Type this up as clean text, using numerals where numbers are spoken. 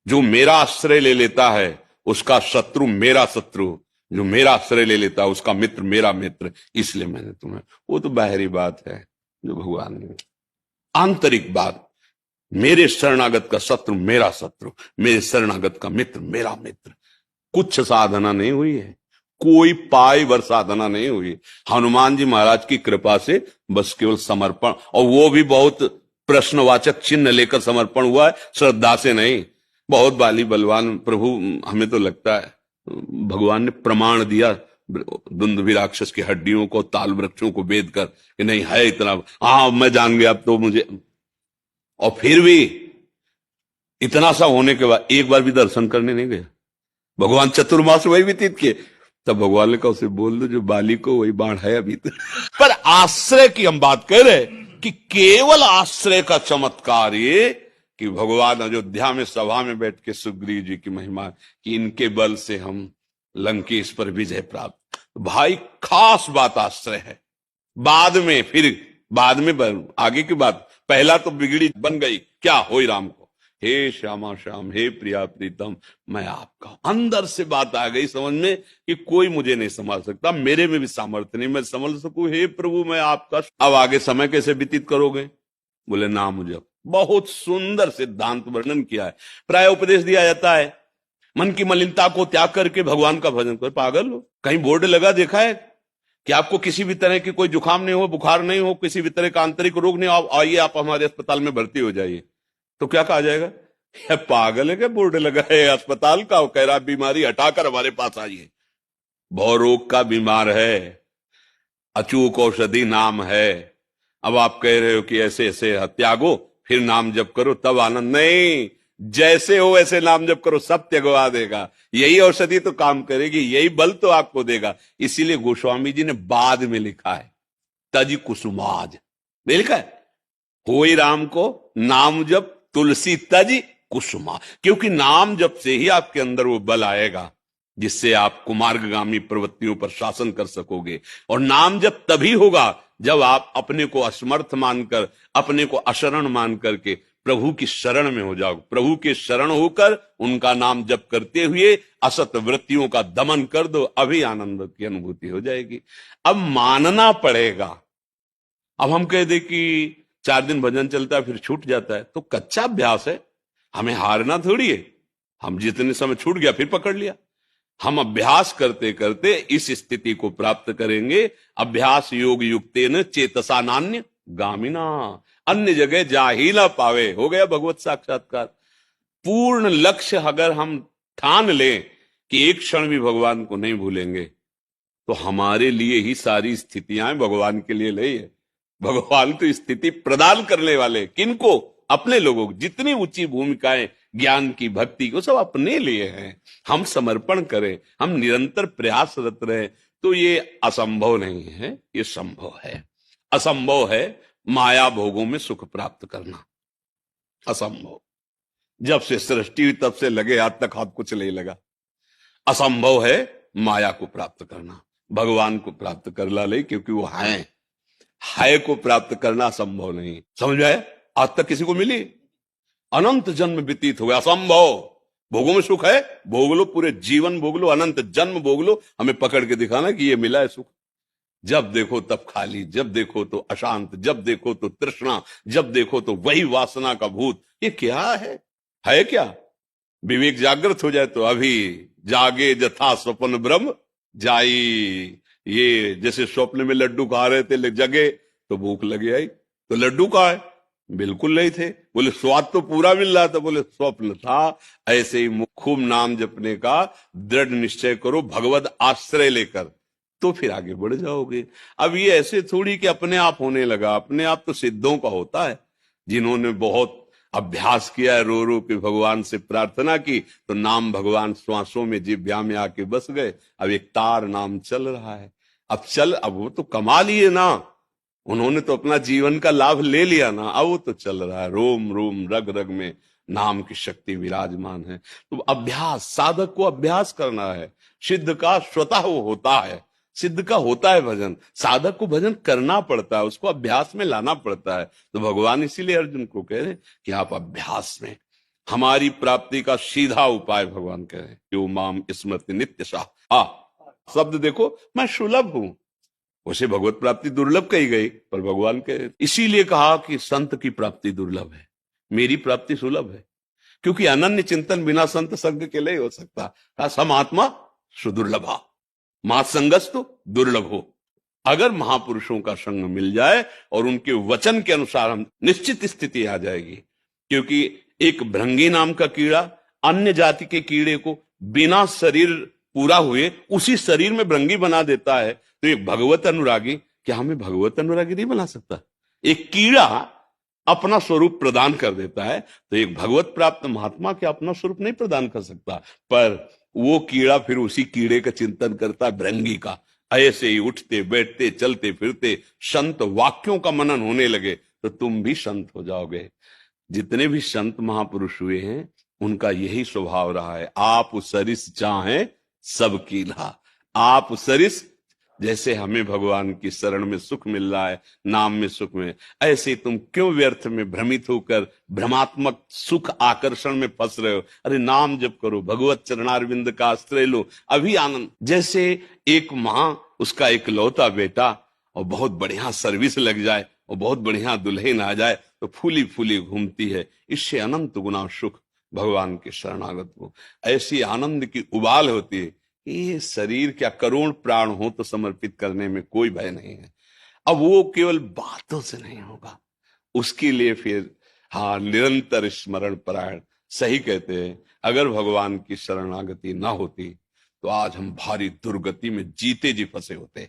जो मेरा आश्रय ले लेता है उसका शत्रु मेरा शत्रु, जो मेरा आश्रय ले लेता है उसका मित्र मेरा मित्र, इसलिए मैंने तुम्हें। वो तो बाहरी बात है जो भगवान ने, आंतरिक बात, मेरे शरणागत का शत्रु मेरा शत्रु, मेरे शरणागत का मित्र मेरा मित्र। कुछ साधना नहीं हुई है, कोई पाई भर साधना नहीं हुई। हनुमान जी महाराज की कृपा से बस केवल समर्पण, और वो भी बहुत प्रश्नवाचक चिन्ह लेकर समर्पण हुआ है, श्रद्धा से नहीं। बहुत बाली बलवान प्रभु, हमें तो लगता है भगवान ने प्रमाण दिया दुंदुभि राक्षस की हड्डियों को, ताल वृक्षों को वेद कर कि नहीं है इतना, हाँ मैं जान गया अब तो मुझे। और फिर भी इतना सा होने के बाद एक बार भी दर्शन करने नहीं गया। भगवान चतुर्मास वही व्यतीत किए। तब भगवान ने कहा उसे बोल दो जो बाली को वही बाण है अभी तो। पर आश्रय की हम बात कर रहे कि केवल आश्रय का चमत्कार ये कि भगवान अयोध्या में सभा में बैठ के सुग्रीव जी की महिमा कि इनके बल से हम लंकेश पर विजय प्राप्त। भाई खास बात आश्रय है। बाद में फिर बाद में आगे की बात, पहला तो बिगड़ी बन गई क्या, होई राम को हे श्यामा श्याम हे प्रिया प्रीतम मैं आपका। अंदर से बात आ गई समझ में कि कोई मुझे नहीं संभाल सकता, मेरे में भी सामर्थ्य नहीं मैं संभाल सकूं, हे प्रभु मैं आपका। अब आगे समय कैसे व्यतीत करोगे, बोले नाम जप। बहुत सुंदर सिद्धांत वर्णन किया है। प्राय उपदेश दिया जाता है मन की मलिनता को त्याग करके भगवान का भजन करो। पागल हो, कहीं बोर्ड लगा देखा है कि आपको किसी भी तरह की कोई जुकाम नहीं हो, बुखार नहीं हो, किसी भी तरह का आंतरिक रोग नहीं हो, आइए आप हमारे अस्पताल में भर्ती हो जाइए, तो क्या कहा जाएगा, या पागल है क्या, बोर्ड लगा है अस्पताल का, कह रहा बीमारी हटाकर हमारे पास आइए। भव रोग का बीमार है, अचूक औषधि नाम है। अब आप कह रहे हो कि ऐसे ऐसे त्यागो फिर नाम जप करो तब आनंद, नहीं, जैसे हो वैसे नाम जप करो सब त्यगवा देगा। यही औषधि तो काम करेगी, यही बल तो आपको देगा। इसीलिए गोस्वामी जी ने बाद में लिखा है तज कुसुमाज, लिखा है होई राम को नाम जप तुलसी तज कुसुमा, क्योंकि नाम जप से ही आपके अंदर वो बल आएगा जिससे आप कुमार्गगामी प्रवृत्तियों पर शासन कर सकोगे। और नाम जप तभी होगा जब आप अपने को असमर्थ मानकर, अपने को अशरण मान करके प्रभु की शरण में हो जाओ। प्रभु के शरण होकर उनका नाम जप करते हुए असत वृत्तियों का दमन कर दो, अभी आनंद की अनुभूति हो जाएगी। अब मानना पड़ेगा। अब हम कह दे कि 4 दिन भजन चलता है फिर छूट जाता है, तो कच्चा अभ्यास है, हमें हारना थोड़ी है। हम जितने समय छूट गया फिर पकड़ लिया। हम अभ्यास करते करते इस स्थिति को प्राप्त करेंगे। अभ्यास योग युक्तेन चेतसा नान्य गामिना, अन्य जगह जा ही ना पावे, हो गया भगवत साक्षात्कार। पूर्ण लक्ष्य अगर हम ठान लें कि एक क्षण भी भगवान को नहीं भूलेंगे, तो हमारे लिए ही सारी स्थितियां भगवान के लिए नहीं है। भगवान तो स्थिति प्रदान करने वाले, किनको, अपने लोगों को। जितनी ऊंची भूमिकाएं ज्ञान की भक्ति को सब अपने लिए हैं। हम समर्पण करें, हम निरंतर प्रयासरत रहे, तो ये असंभव नहीं है, ये संभव है। असंभव है माया भोगों में सुख प्राप्त करना, असंभव। जब से सृष्टि हुई तब से लगे आज तक हाथ कुछ नहीं लगा। असंभव है माया को प्राप्त करना, भगवान को प्राप्त कर ला ले, क्योंकि वो है को प्राप्त करना संभव नहीं। समझ आए, आज तक किसी को मिली, अनंत जन्म व्यतीत हुआ, असंभव। भोगों में सुख है, भोग लो, पूरे जीवन भोग लो, अनंत जन्म भोग लो, हमें पकड़ के दिखाना कि ये मिला है सुख। जब देखो तब खाली, जब देखो तो अशांत, जब देखो तो तृष्णा, जब देखो तो वही वासना का भूत। ये क्या है क्या? विवेक जागृत हो जाए तो अभी जागे जथा स्वप्न ब्रह्म जाई। ये जैसे स्वप्न में लड्डू खा रहे थे, जगे तो भूख लगी आई, तो लड्डू कहाँ है? बिल्कुल नहीं थे। बोले स्वाद तो पूरा मिल रहा था, बोले स्वप्न था। ऐसे ही खूब नाम जपने का दृढ़ निश्चय करो, भगवत आश्रय लेकर, तो फिर आगे बढ़ जाओगे। अब ये ऐसे थोड़ी कि अपने आप होने लगा, अपने आप तो सिद्धों का होता है। जिन्होंने बहुत अभ्यास किया है, रो रो के भगवान से प्रार्थना की, तो नाम भगवान श्वासों में जिह्वा में आके बस गए। अब एक तार नाम चल रहा है, अब वो तो कमा लिए ना, उन्होंने तो अपना जीवन का लाभ ले लिया ना, अब वो तो चल रहा है, रोम रोम रग रग में नाम की शक्ति विराजमान है। तो अभ्यास, साधक को अभ्यास करना है। सिद्ध का स्वतः वो होता है, सिद्ध का होता है भजन, साधक को भजन करना पड़ता है, उसको अभ्यास में लाना पड़ता है। तो भगवान इसीलिए अर्जुन को कह रहे हैं कि आप अभ्यास में, हमारी प्राप्ति का सीधा उपाय भगवान कह रहे हैं, यो माम स्मृति नित्य शाह। शब्द देखो, मैं सुलभ हूं। उसे भगवत प्राप्ति दुर्लभ कही गई, पर भगवान के इसीलिए कहा कि संत की प्राप्ति दुर्लभ है, मेरी प्राप्ति सुलभ है, क्योंकि अनन्य चिंतन बिना संत संग के लिए हो सकता। सम आत्मा सुदुर्लभा, मात संगस्तु दुर्लभ हो। अगर महापुरुषों का संग मिल जाए और उनके वचन के अनुसार हम, निश्चित स्थिति आ जाएगी। क्योंकि एक भृंगी नाम का कीड़ा अन्य जाति के कीड़े को बिना शरीर पूरा हुए उसी शरीर में भृंगी बना देता है, तो एक भगवत अनुरागी क्या हमें भगवत अनुरागी नहीं बना सकता? एक कीड़ा अपना स्वरूप प्रदान कर देता है, तो एक भगवत प्राप्त महात्मा क्या अपना स्वरूप नहीं प्रदान कर सकता? पर वो कीड़ा फिर उसी कीड़े का चिंतन करता है, भृंगी का। ऐसे ही उठते बैठते चलते फिरते संत वाक्यों का मनन होने लगे तो तुम भी संत हो जाओगे। जितने भी संत महापुरुष हुए हैं उनका यही स्वभाव रहा है, आप सरिस चाहें सब कीला। आप सरिस, जैसे हमें भगवान की शरण में सुख मिल रहा है, नाम में सुख में, ऐसे तुम क्यों व्यर्थ में भ्रमित होकर भ्रमात्मक सुख आकर्षण में फंस रहे हो? अरे नाम जप करो, भगवत चरणारविंद का आश्रय लो, अभी आनंद। जैसे एक माँ, उसका एक लौता बेटा और बहुत बढ़िया सर्विस लग जाए और बहुत बढ़िया दुल्हन आ जाए तो फूली फूली घूमती है, इससे अनंत गुना सुख भगवान के शरणागत को। ऐसी आनंद की उबाल होती है, ये शरीर क्या करोड़ प्राण हो तो समर्पित करने में कोई भय नहीं है। अब वो केवल बातों से नहीं होगा, उसके लिए फिर हाँ निरंतर स्मरण परायण। सही कहते हैं, अगर भगवान की शरणागति ना होती तो आज हम भारी दुर्गति में जीते जी फंसे होते।